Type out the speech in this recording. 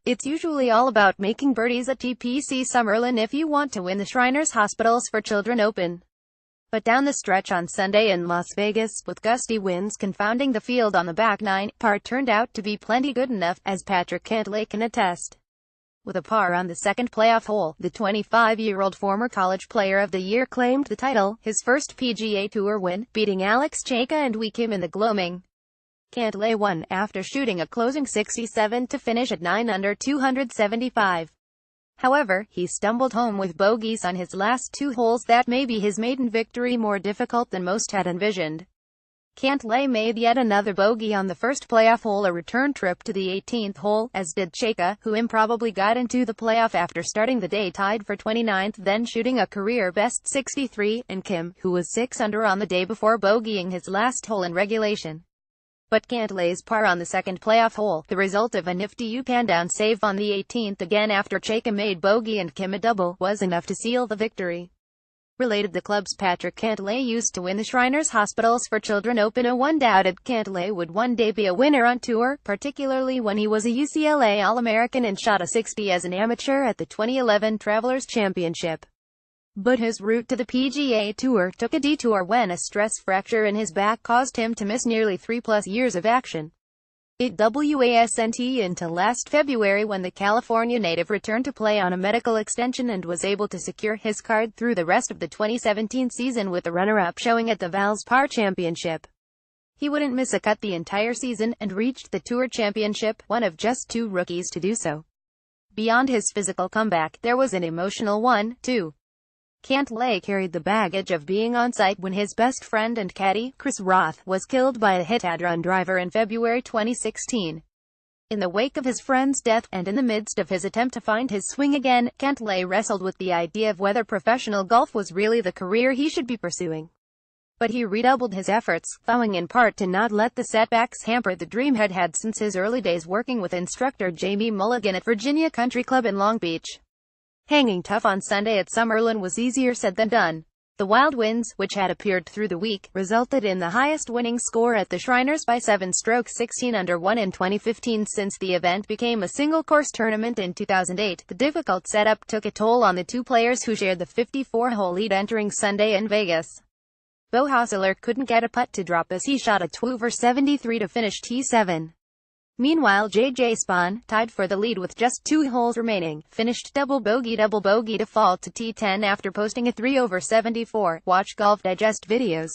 It's usually all about making birdies at TPC Summerlin if you want to win the Shriners Hospitals for Children Open. But down the stretch on Sunday in Las Vegas, with gusty winds confounding the field on the back nine, par turned out to be plenty good enough, as Patrick Cantlay can attest. With a par on the second playoff hole, the 25-year-old former College Player of the Year claimed the title, his first PGA Tour win, beating Alex Cejka and Wee Kim in the gloaming. Cantlay won after shooting a closing 67 to finish at 9 under 275. However, he stumbled home with bogeys on his last two holes that made his maiden victory more difficult than most had envisioned. Cantlay made yet another bogey on the first playoff hole, a return trip to the 18th hole, as did Cejka, who improbably got into the playoff after starting the day tied for 29th, then shooting a career-best 63, and Kim, who was 6 under on the day before bogeying his last hole in regulation. But Cantlay's par on the second playoff hole, the result of a nifty up-and-down save on the 18th again after Cejka made bogey and Kim a double, was enough to seal the victory. Related, the club's Patrick Cantlay used to win the Shriners Hospitals for Children Open. One doubted Cantlay would one day be a winner on tour, particularly when he was a UCLA All-American and shot a 60 as an amateur at the 2011 Travelers Championship. But his route to the PGA Tour took a detour when a stress fracture in his back caused him to miss nearly 3+ years of action. It wasn't until last February when the California native returned to play on a medical extension and was able to secure his card through the rest of the 2017 season with a runner-up showing at the Valspar Championship. He wouldn't miss a cut the entire season, and reached the Tour Championship, one of just 2 rookies to do so. Beyond his physical comeback, there was an emotional one, too. Cantlay carried the baggage of being on site when his best friend and caddy, Chris Roth, was killed by a hit-and-run driver in February 2016. In the wake of his friend's death, and in the midst of his attempt to find his swing again, Cantlay wrestled with the idea of whether professional golf was really the career he should be pursuing. But he redoubled his efforts, vowing in part to not let the setbacks hamper the dream he'd had since his early days working with instructor Jamie Mulligan at Virginia Country Club in Long Beach. Hanging tough on Sunday at Summerlin was easier said than done. The wild winds, which had appeared through the week, resulted in the highest winning score at the Shriners by 7 strokes, 16 under 1 in 2015 since the event became a single-course tournament in 2008. The difficult setup took a toll on the two players who shared the 54-hole lead entering Sunday in Vegas. Beau Hossler couldn't get a putt to drop as he shot a 2-over-73 to finish T7. Meanwhile, J.J. Spaun, tied for the lead with just 2 holes remaining, finished double bogey to fall to T10 after posting a 3-over-74. Watch Golf Digest videos.